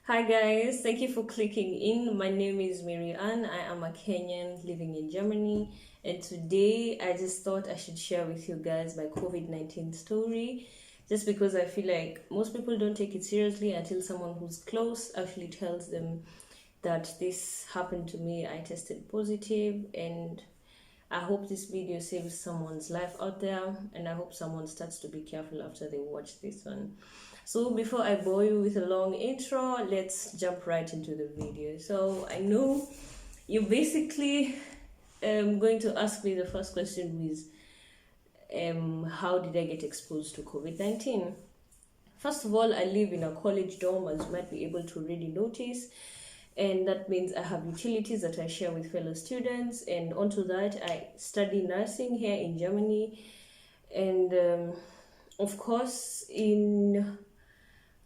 Hi guys, thank you for clicking in. My name is Maryanne. I am a Kenyan living in Germany, and today I just thought I should share with you guys my COVID-19 story. Just because I feel like most people don't take it seriously until someone who's close actually tells them that this happened to me. I tested positive, and I hope this video saves someone's life out there, and I hope someone starts to be careful after they watch this one. So before I bore you with a long intro, let's jump right into the video. So I know you basically going to ask me the first question is, how did I get exposed to COVID-19? First of all, I live in a college dorm, as you might be able to already notice, and that means I have utilities that I share with fellow students. And onto that, I study nursing here in Germany, and of course, in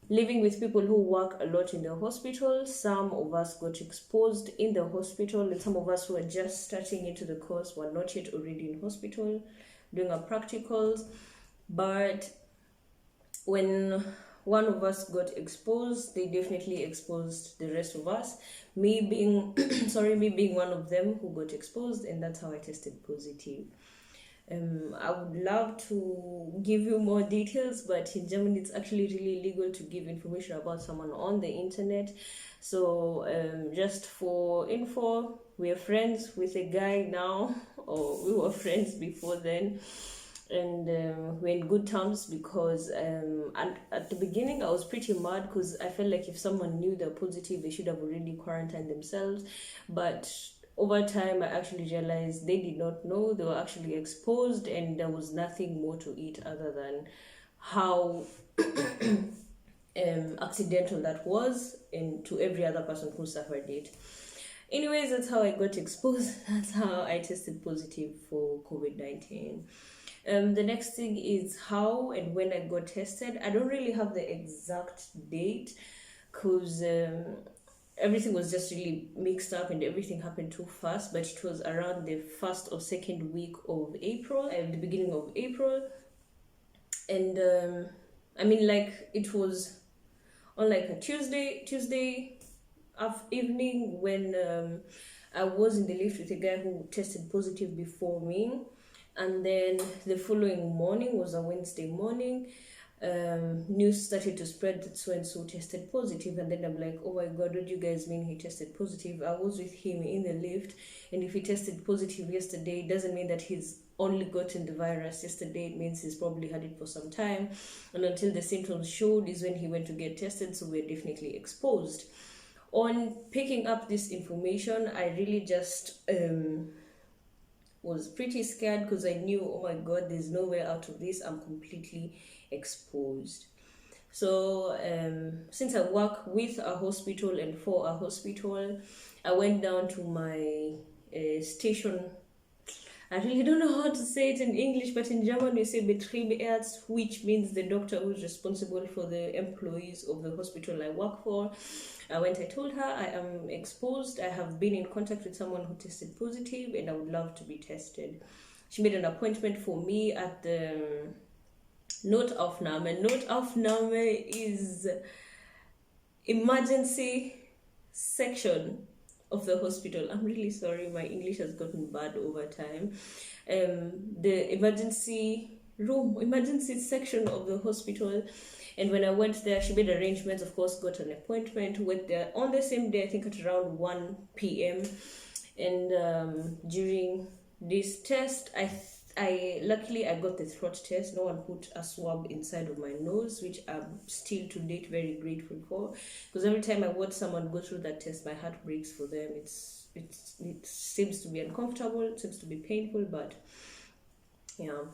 living with people who work a lot in the hospital, some of us got exposed in the hospital, and some of us who are just starting into the course were not yet already in hospital doing our practicals. But when one of us got exposed, they definitely exposed the rest of us. Me being me being one of them who got exposed, and that's how I tested positive. I would love to give you more details, but in Germany it's actually really illegal to give information about someone on the internet. So just for info, we are friends with a guy now, or we were friends before then, and we're in good terms because at the beginning I was pretty mad because I felt like if someone knew they're positive, they should have already quarantined themselves. But over time, I actually realized they did not know they were actually exposed, and there was nothing more to it other than how accidental that was, and to every other person who suffered it. Anyways, that's how I got exposed. That's how I tested positive for COVID-19. The next thing is how and when I got tested. I don't really have the exact date because everything was just really mixed up and everything happened too fast, but it was around the first or second week of April, the beginning of April. And like it was on like a Tuesday evening when I was in the lift with a guy who tested positive before me, and then the following morning was a Wednesday morning. News started to spread that so and so tested positive, and then I'm like, oh my god, what do you guys mean he tested positive? I was with him in the lift, and if he tested positive yesterday, it doesn't mean that he's only gotten the virus yesterday. It means he's probably had it for some time, and until the symptoms showed is when he went to get tested, so we're definitely exposed. On picking up this information, I really just was pretty scared because I knew, oh my god, there's no way out of this. I'm completely exposed. So since I work with a hospital and for a hospital, I went down to my station. I really don't know how to say it in English, but in German we say Betriebsarzt, which means the doctor who's responsible for the employees of the hospital I work for. I told her I am exposed, I have been in contact with someone who tested positive, and I would love to be tested. She made an appointment for me at the Notaufnahme. Notaufnahme is emergency section of the hospital. I'm really sorry, my English has gotten bad over time. The emergency section of the hospital. And when I went there, she made arrangements, of course, got an appointment, went there on the same day, I think at around 1 p.m. And during this test, I luckily I got the throat test. No one put a swab inside of my nose, which I'm still to date very grateful for, because every time I watch someone go through that test, my heart breaks for them. It seems to be uncomfortable, it seems to be painful, but yeah.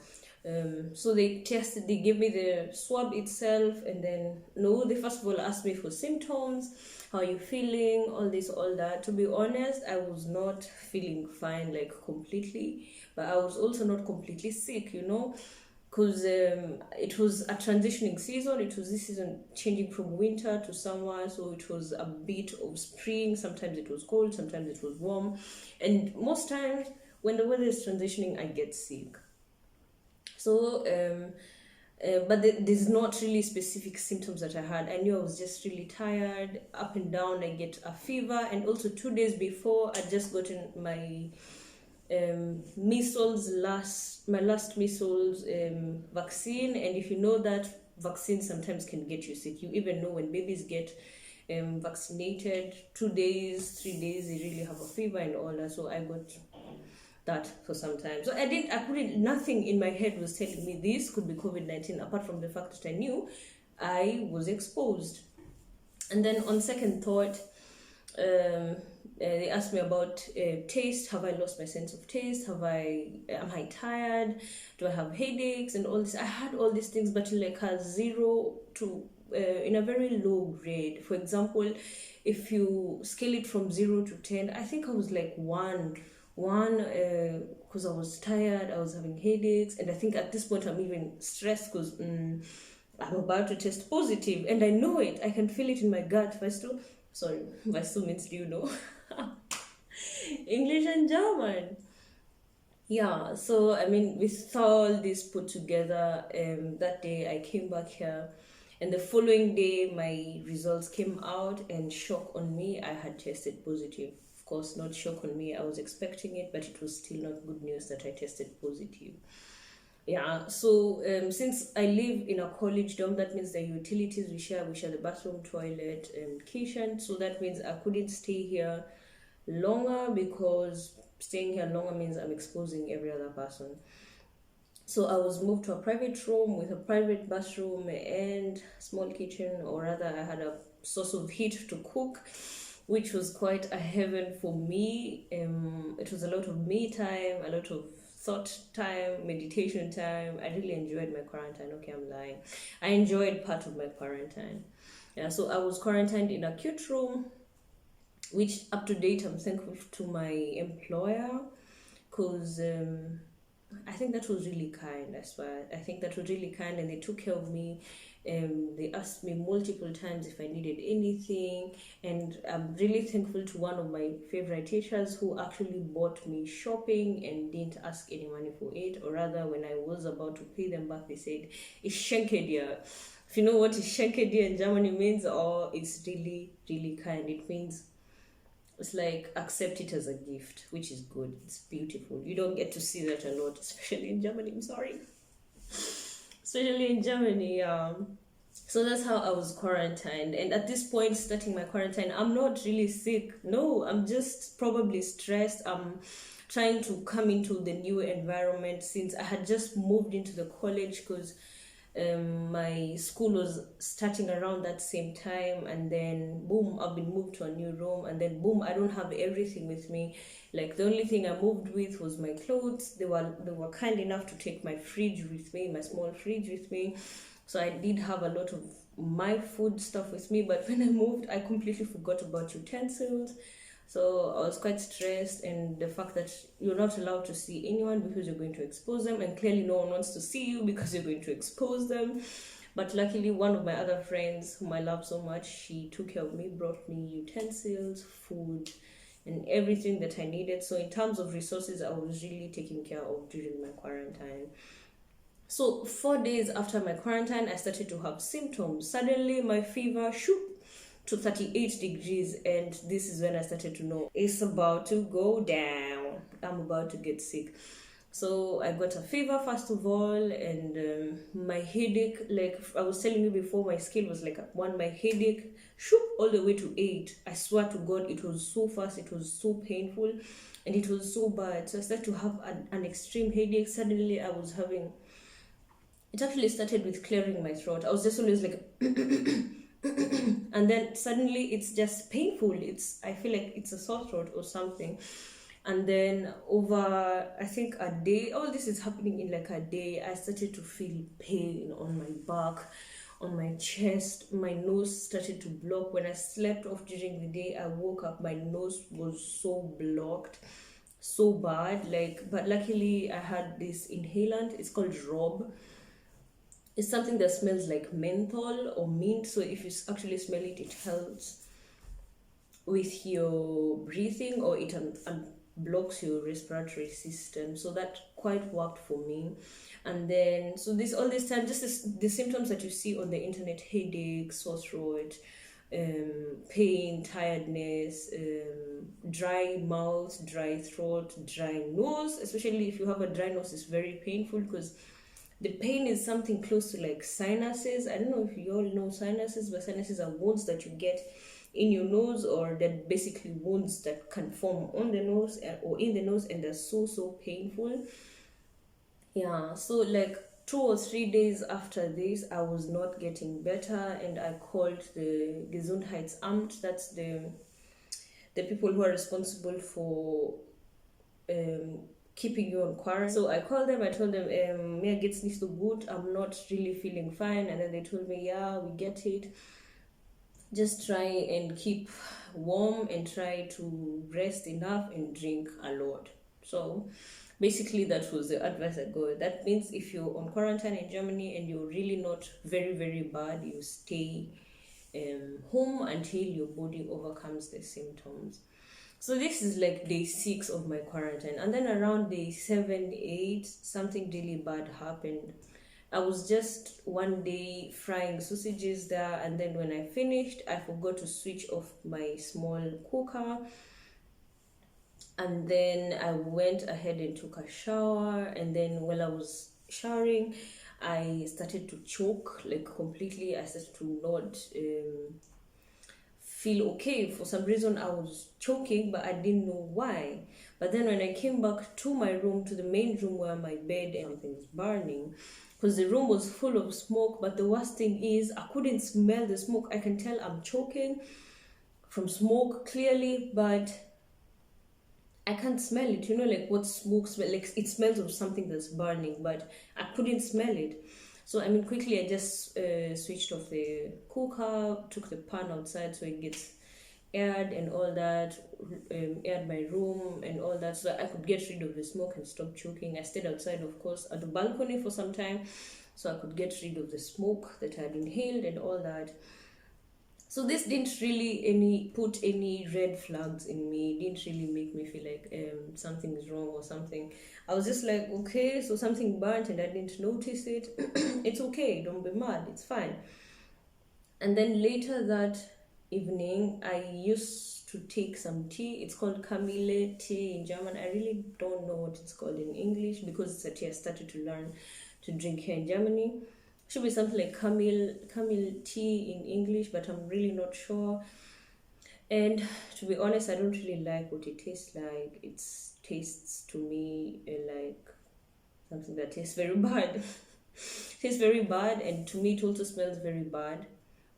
So they gave me the swab itself, and then they first of all asked me for symptoms, how are you feeling, all this, all that. To be honest, I was not feeling fine, like completely, but I was also not completely sick, because it was a transitioning season. It was this season changing from winter to summer, so it was a bit of spring. Sometimes it was cold, sometimes it was warm, and most times when the weather is transitioning, I get sick. So There's not really specific symptoms that I had. I knew I was just really tired, up and down. I get a fever, and also 2 days before, I'd just gotten my my last measles vaccine. And if you know that vaccine sometimes can get you sick, you even know when babies get vaccinated, 2 days, 3 days, they really have a fever and all that. So I got that for some time. So I couldn't, nothing in my head was telling me this could be COVID-19, apart from the fact that I knew I was exposed. And then on second thought, they asked me about taste. Have I lost my sense of taste? Am I tired? Do I have headaches and all this? I had all these things, but like a 0 to in a very low grade. For example, if you scale it from 0 to 10, I think I was like one, because I was tired, I was having headaches, and I think at this point I'm even stressed because I'm about to test positive, and I know it. I can feel it in my gut. Weißt means, do you know? English and German. Yeah, so I mean, with all this put together, that day I came back here, and the following day my results came out, and shock on me, I had tested positive. Of course, not shock on me, I was expecting it, but it was still not good news that I tested positive. Yeah, so since I live in a college dorm, that means the utilities we share the bathroom, toilet, and kitchen. So that means I couldn't stay here longer, because staying here longer means I'm exposing every other person. So I was moved to a private room with a private bathroom and small kitchen, or rather I had a source of heat to cook, which was quite a heaven for me. It was a lot of me time, a lot of thought time, meditation time. I really enjoyed my quarantine. Okay, I'm lying. I enjoyed part of my quarantine. Yeah, so I was quarantined in a cute room, which up to date I'm thankful to my employer, because I think that was really kind. I think that was really kind, and they took care of me. They asked me multiple times if I needed anything, and I'm really thankful to one of my favorite teachers who actually bought me shopping and didn't ask any money for it, or rather, when I was about to pay them back, they said, "Ich schenke dir." If you know what "Ich schenke dir" in Germany means, it's really, really kind. It means, it's like, accept it as a gift, which is good. It's beautiful. You don't get to see that a lot, especially in Germany. I'm sorry. Especially in Germany. So that's how I was quarantined. And at this point, starting my quarantine, I'm not really sick. No, I'm just probably stressed. I'm trying to come into the new environment, since I had just moved into the college, because my school was starting around that same time, and then boom, I've been moved to a new room, and then boom, I don't have everything with me. Like, the only thing I moved with was my clothes. They were kind enough to take my fridge with me, my small fridge with me, so I did have a lot of my food stuff with me. But when I moved, I completely forgot about utensils. So I was quite stressed, and the fact that you're not allowed to see anyone because you're going to expose them, and clearly no one wants to see you because you're going to expose them. But luckily, one of my other friends, whom I love so much, she took care of me, brought me utensils, food, and everything that I needed. So in terms of resources, I was really taken care of during my quarantine. So 4 days after my quarantine, I started to have symptoms. Suddenly, my fever shoot to 38 degrees, and this is when I started to know it's about to go down. I'm about to get sick. So I got a fever first of all, and my headache, like I was telling you before, my scale was like 1. My headache shoot all the way to 8. I swear to God, it was so fast, it was so painful, and it was so bad. So I started to have an extreme headache. Suddenly I was having, it actually started with clearing my throat. I was just always like and then suddenly it's just painful. I feel like it's a sore throat or something. And then over, I think, a day, all this is happening in like a day, I started to feel pain on my back, on my chest. My nose started to block. When I slept off during the day, I woke up, my nose was so blocked, so bad. But luckily I had this inhalant. It's called Rob. It's something that smells like menthol or mint. So if you actually smell it, it helps with your breathing, or it blocks your respiratory system. So that quite worked for me. And then, so this all this time, just the symptoms that you see on the internet: headache, sore throat, pain, tiredness, dry mouth, dry throat, dry nose. Especially if you have a dry nose, it's very painful because the pain is something close to like sinuses. I don't know if you all know sinuses, but sinuses are wounds that you get in your nose, or they're basically wounds that can form on the nose or in the nose, and they're so painful. Yeah, so like 2 or 3 days after this, I was not getting better, and I called the Gesundheitsamt. That's the people who are responsible for keeping you on quarantine. So I called them, I told them, mir geht's nicht so gut, I'm not really feeling fine. And then they told me, yeah, we get it. Just try and keep warm and try to rest enough and drink a lot. So basically that was the advice I got. That means if you're on quarantine in Germany and you're really not very bad, you stay home until your body overcomes the symptoms. So this is like day 6 of my quarantine, and then around day 7, 8, something really bad happened. I was just one day frying sausages there, and then when I finished, I forgot to switch off my small cooker. And then I went ahead and took a shower, and then while I was showering, I started to choke like completely. I started to not feel okay. For some reason I was choking, but I didn't know why. But then when I came back to my room, to the main room where my bed and something was burning, because the room was full of smoke. But the worst thing is I couldn't smell the smoke. I can tell I'm choking from smoke clearly, but I can't smell it. You know, like what smoke smell, like it smells of something that's burning, but I couldn't smell it. So I mean, quickly I just switched off the cooker, took the pan outside so it gets aired and all that, aired my room and all that, so I could get rid of the smoke and stop choking. I stayed outside, of course, at the balcony for some time, so I could get rid of the smoke that I had inhaled and all that. So this didn't really put any red flags in me. It didn't really make me feel like something is wrong or something. I was just like, okay, so something burnt and I didn't notice it. It's okay, don't be mad, it's fine. And then later that evening, I used to take some tea. It's called Kamille tea in German. I really don't know what it's called in English because it's a tea I started to learn to drink here in Germany. Should be something like Kamille tea in English, but I'm really not sure. And to be honest, I don't really like what it tastes like. It tastes to me like something that tastes very bad. It tastes very bad, and to me it also smells very bad.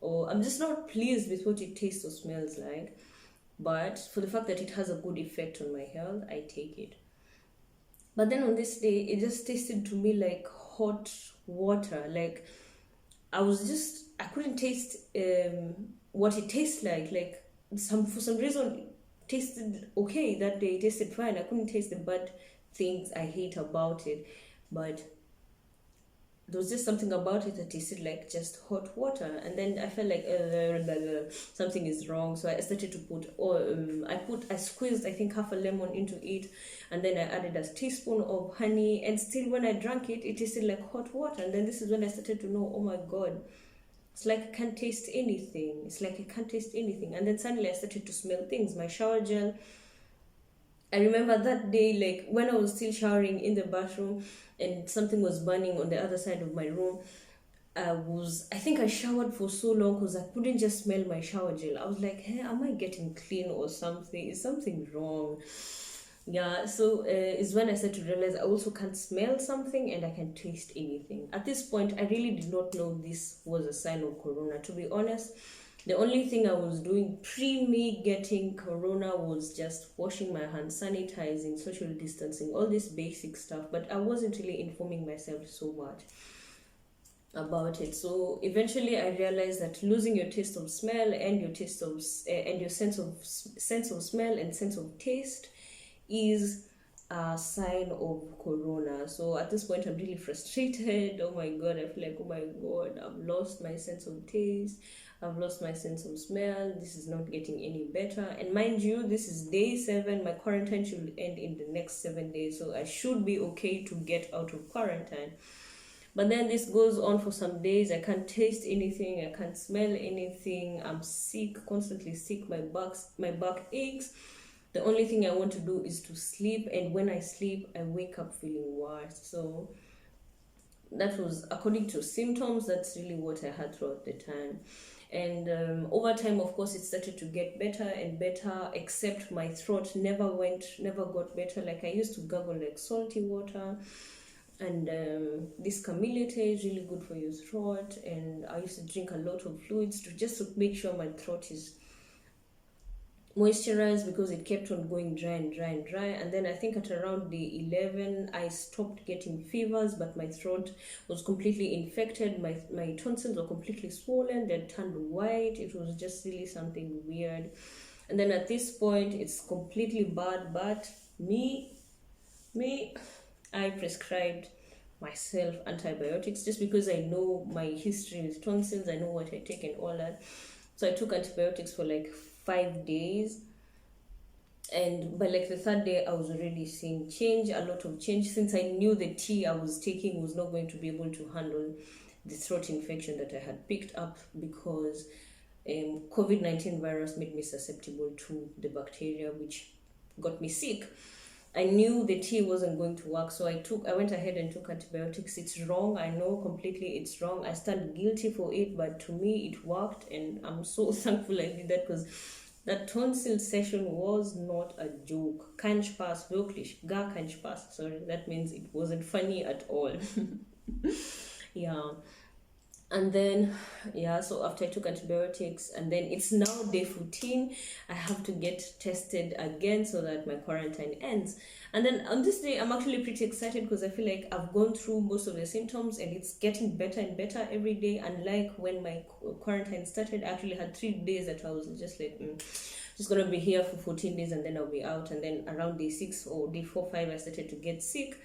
Or I'm just not pleased with what it tastes or smells like. But for the fact that it has a good effect on my health, I take it. But then on this day, it just tasted to me like hot water. Like I couldn't taste what it tastes like. Like for some reason it tasted okay that day. It tasted fine. I couldn't taste the bad things I hate about it, but there was just something about it that tasted like just hot water. And then I felt like something is wrong, so I started to put I squeezed, I think, half a lemon into it, and then I added a teaspoon of honey, and still when I drank it, it tasted like hot water. And then this is when I started to know, oh my god, it's like I can't taste anything. It's like I can't taste anything. And then suddenly I started to smell things. My shower gel, I remember that day, like when I was still showering in the bathroom and something was burning on the other side of my room. I think I showered for so long because I couldn't just smell my shower gel. I was like, hey, am I getting clean or something? Is something wrong? Yeah, so it's when I started to realize I also can't smell something and I can taste anything. At this point, I really did not know this was a sign of corona. To be honest, the only thing I was doing pre-me getting corona was just washing my hands, sanitizing, social distancing, all this basic stuff. But I wasn't really informing myself so much about it. So eventually I realized that losing your taste of smell and your taste of and your sense of smell and sense of taste is a sign of corona. So at this point I'm really frustrated. Oh my god, I feel like, oh my god, I've lost my sense of taste, I've lost my sense of smell. This is not getting any better. And mind you, this is day 7. My quarantine should end in the next 7 days. So I should be okay to get out of quarantine. But then this goes on for some days. I can't taste anything. I can't smell anything. I'm sick, constantly sick. My back aches. The only thing I want to do is to sleep. And when I sleep, I wake up feeling worse. So that was according to symptoms. That's really what I had throughout the time. And over time, of course, it started to get better and better, except my throat never got better. Like I used to gargle like salty water. And this Camillete is really good for your throat. And I used to drink a lot of fluids to make sure my throat is moisturized, because it kept on going dry and dry and dry. And then I think at around day 11, I stopped getting fevers, but my throat was completely infected. My tonsils were completely swollen. They turned white. It was just really something weird. And then at this point, it's completely bad. But me, I prescribed myself antibiotics just because I know my history with tonsils. I know what I take and all that. So I took antibiotics for like 5 days. And by like the 3rd day, I was already seeing a lot of change, since I knew the tea I was taking was not going to be able to handle the throat infection that I had picked up, because COVID-19 virus made me susceptible to the bacteria, which got me sick. I knew the tea wasn't going to work, so I went ahead and took antibiotics. It's wrong. I know completely it's wrong. I stand guilty for it, but to me it worked, and I'm so thankful I did that, because that tonsil session was not a joke. Kein Spaß, wirklich. Gar kein Spaß. Sorry, that means it wasn't funny at all. Yeah. And then, so after I took antibiotics, and then it's now day 14, I have to get tested again so that my quarantine ends. And then on this day, I'm actually pretty excited, because I feel like I've gone through most of the symptoms and it's getting better and better every day. Unlike when my quarantine started, I actually had 3 days that I was just like, just gonna be here for 14 days and then I'll be out. And then around day 6 or day 4, 5, I started to get sick.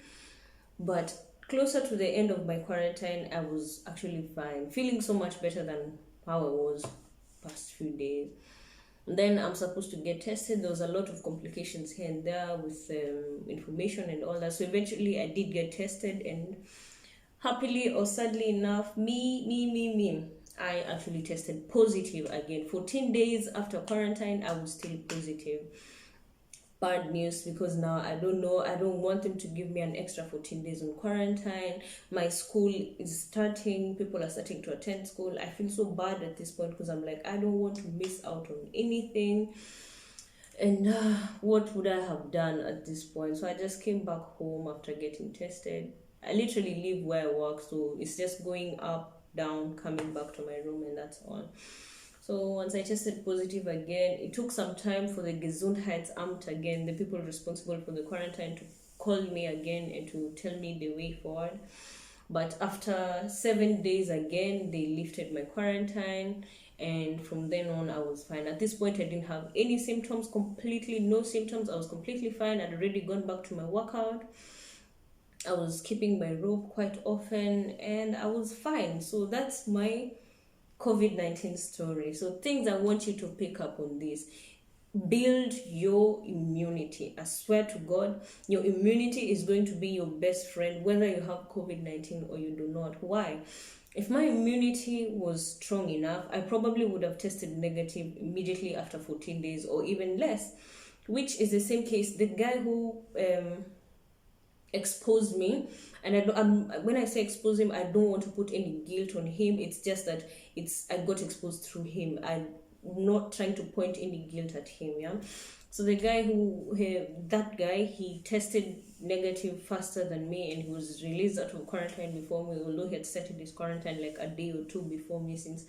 But closer to the end of my quarantine, I was actually fine, feeling so much better than how I was past few days. And then I'm supposed to get tested. There was a lot of complications here and there with information and all that. So eventually I did get tested, and happily or sadly enough, I actually tested positive again. 14 days after quarantine, I was still positive. Bad news, because now I don't want them to give me an extra 14 days on quarantine. My school is starting, people are starting to attend school. I feel so bad at this point, because I'm like, I don't want to miss out on anything. And what would I have done at this point? So I just came back home after getting tested. I literally live where I work, so it's just going up, down, coming back to my room, and that's all. So once I tested positive again, it took some time for the Gesundheitsamt again, the people responsible for the quarantine, to call me again and to tell me the way forward. But after 7 days again, they lifted my quarantine, and from then on I was fine. At this point, I didn't have any symptoms, completely no symptoms. I was completely fine. I'd already gone back to my workout. I was keeping my rope quite often, and I was fine. So that's my COVID-19 story. So things I want you to pick up on this: build your immunity. I swear to God, your immunity is going to be your best friend, whether you have COVID-19 or you do not. Why? If my immunity was strong enough, I probably would have tested negative immediately after 14 days or even less, which is the same case. The guy who exposed me, and when I say expose him, I don't want to put any guilt on him. It's just that I got exposed through him. I'm not trying to point any guilt at him. Yeah. So the guy he tested negative faster than me, and he was released out of quarantine before me, although he had started his quarantine like a day or 2 before me. Since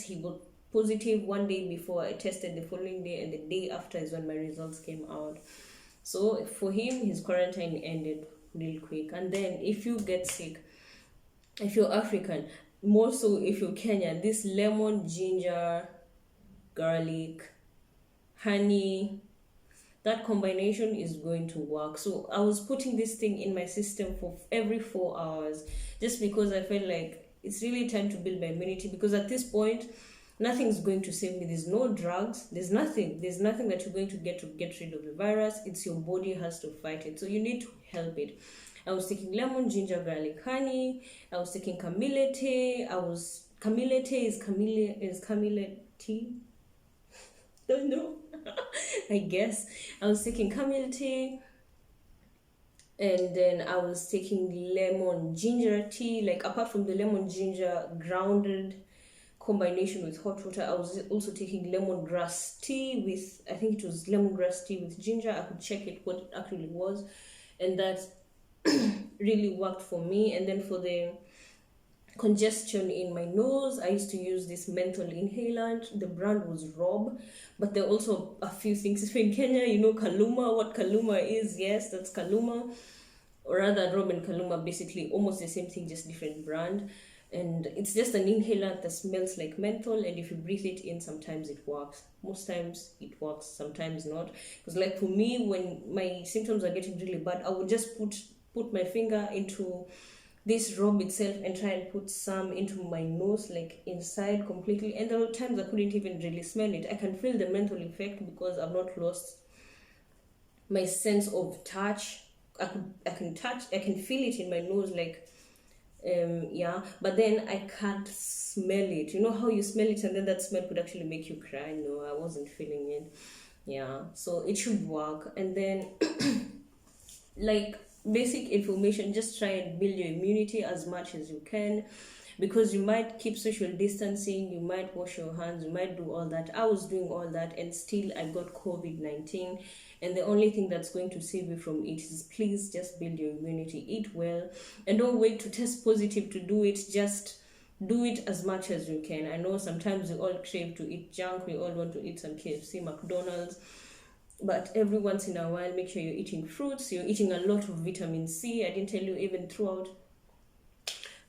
he got positive 1 day before, I tested the following day, and the day after is when my results came out. So for him, his quarantine ended real quick. And then if you get sick, if you're African, more so if you're Kenyan, this lemon, ginger, garlic, honey, that combination is going to work. So I was putting this thing in my system for every 4 hours, just because I felt like it's really time to build my immunity. Because at this point, Nothing's going to save me. There's no drugs. There's nothing. There's nothing that you're going to get rid of the virus. It's your body has to fight it. So you need to help it. I was taking lemon, ginger, garlic, honey. I was taking camille tea. Camille tea is camille tea. Don't know. I guess I was taking camille tea, and then I was taking lemon ginger tea. Like, apart from the lemon ginger grounded combination with hot water, I was also taking lemongrass tea with, I think it was lemongrass tea with ginger. I could check it what it actually was, and that really worked for me. And then for the congestion in my nose, I used to use this menthol inhalant. The brand was Rob, but there are also a few things. If you're in Kenya, you know Kaluma, what Kaluma is. Yes, that's Kaluma, or rather Rob and Kaluma, basically almost the same thing, just different brand. And it's just an inhalant that smells like menthol, and if you breathe it in, sometimes it works. Most times it works, sometimes not. Because like for me, when my symptoms are getting really bad, I would just put my finger into this robe itself and try and put some into my nose, like inside completely. And there were times I couldn't even really smell it. I can feel the menthol effect because I've not lost my sense of touch. I can feel it in my nose, like yeah, but then I can't smell it. You know how you smell it and then that smell could actually make you cry? No, I wasn't feeling it. Yeah, so it should work. And then like basic information, just try and build your immunity as much as you can, because you might keep social distancing, you might wash your hands, you might do all that. I was doing all that and still I got COVID-19. And the only thing that's going to save you from it is, please just build your immunity, eat well, and don't wait to test positive to do it. Just do it as much as you can. I know sometimes we all crave to eat junk, we all want to eat some KFC, McDonald's, but every once in a while, make sure you're eating fruits, you're eating a lot of vitamin C. I didn't tell you, even throughout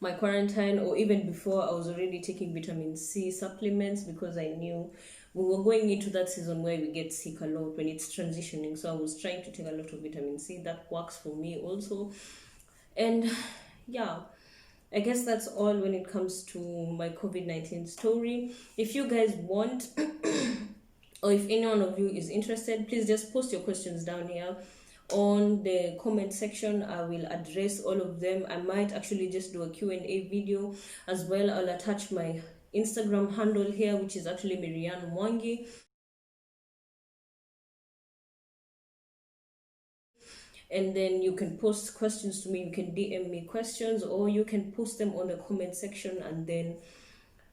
my quarantine or even before, I was already taking vitamin C supplements, because I knew we were going into that season where we get sick a lot when it's transitioning. So I was trying to take a lot of vitamin C. That works for me also. And yeah, I guess that's all when it comes to my COVID-19 story. If you guys want or if any one of you is interested, please just post your questions down here on the comment section. I will address all of them. I might actually just do a Q&A video as well. I'll attach my Instagram handle here, which is actually Maryanne Mwangi. And then you can post questions to me. You can DM me questions, or you can post them on the comment section, and then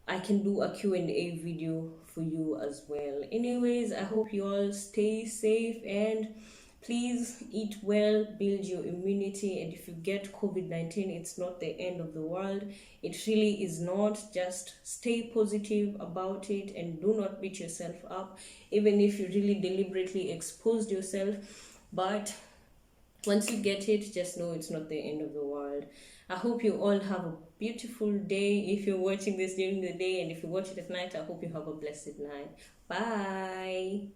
I can do a Q&A video for you as well. Anyways, I hope you all stay safe, and please eat well, build your immunity. And if you get COVID-19, it's not the end of the world. It really is not. Just stay positive about it and do not beat yourself up, even if you really deliberately exposed yourself. But once you get it, just know it's not the end of the world. I hope you all have a beautiful day if you're watching this during the day, and if you watch it at night, I hope you have a blessed night. Bye.